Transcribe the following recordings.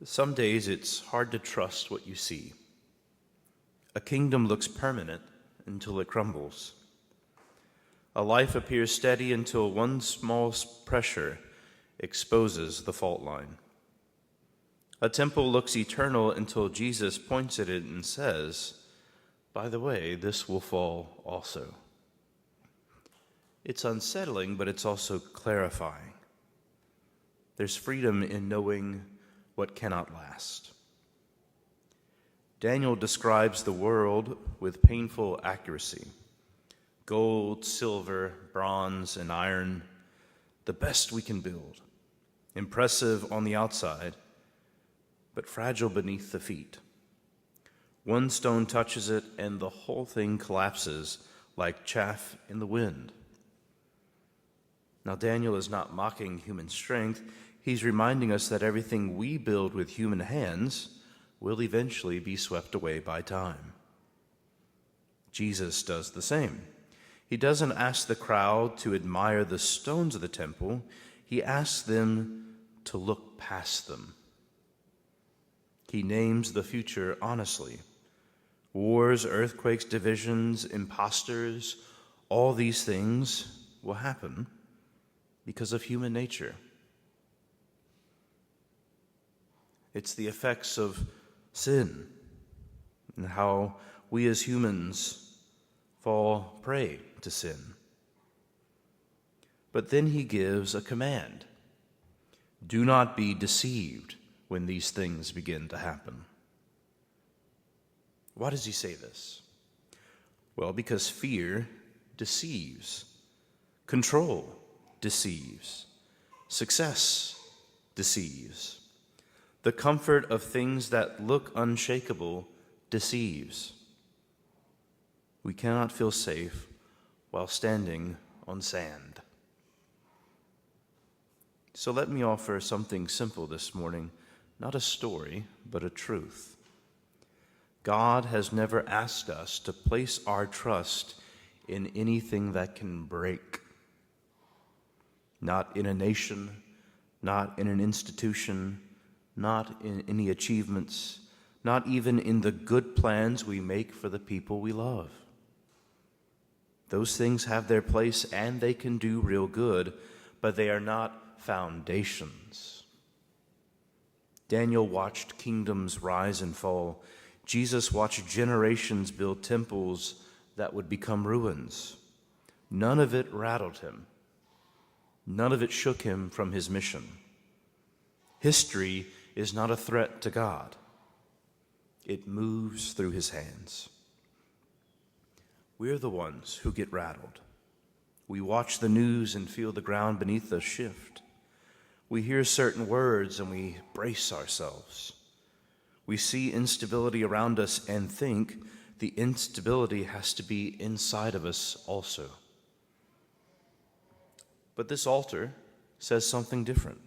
Some days it's hard to trust what you see. A kingdom looks permanent until it crumbles. A life appears steady until one small pressure exposes the fault line. A temple looks eternal until Jesus points at it and says, "By the way, this will fall also." It's unsettling, but it's also clarifying. There's freedom in knowing what cannot last. Daniel describes the world with painful accuracy. Gold, silver, bronze, and iron, the best we can build. Impressive on the outside, but fragile beneath the feet. One stone touches it, and the whole thing collapses like chaff in the wind. Now, Daniel is not mocking human strength. He's reminding us that everything we build with human hands will eventually be swept away by time. Jesus does the same. He doesn't ask the crowd to admire the stones of the temple. He asks them to look past them. He names the future honestly. Wars, earthquakes, divisions, impostors, all these things will happen because of human nature. It's the effects of sin and how we as humans fall prey to sin. But then he gives a command. Do not be deceived when these things begin to happen. Why does he say this? Well, because fear deceives. Control deceives. Success deceives. The comfort of things that look unshakable deceives. We cannot feel safe while standing on sand. So let me offer something simple this morning, not a story, but a truth. God has never asked us to place our trust in anything that can break. Not in a nation, not in an institution, not in any achievements, not even in the good plans we make for the people we love. Those things have their place and they can do real good, but they are not foundations. Daniel watched kingdoms rise and fall. Jesus watched generations build temples that would become ruins. None of it rattled him. None of it shook him from his mission. History is not a threat to God. It moves through his hands. We're the ones who get rattled. We watch the news and feel the ground beneath us shift. We hear certain words and we brace ourselves. We see instability around us and think the instability has to be inside of us also. But this altar says something different.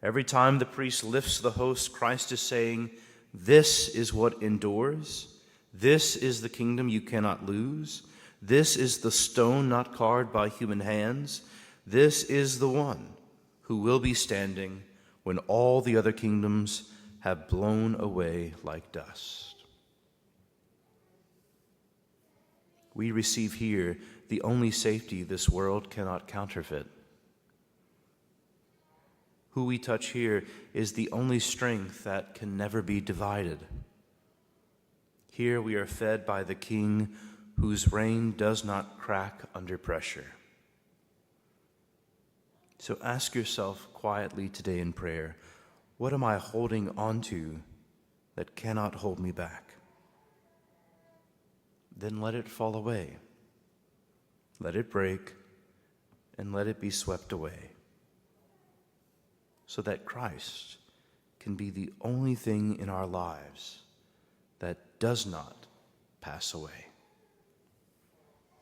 Every time the priest lifts the host, Christ is saying, "This is what endures. This is the kingdom you cannot lose. This is the stone not carved by human hands. This is the one who will be standing when all the other kingdoms have blown away like dust." We receive here the only safety this world cannot counterfeit. Who we touch here is the only strength that can never be divided. Here we are fed by the King whose reign does not crack under pressure. So ask yourself quietly today in prayer, what am I holding on to that cannot hold me back? Then let it fall away. Let it break and let it be swept away, so that Christ can be the only thing in our lives that does not pass away.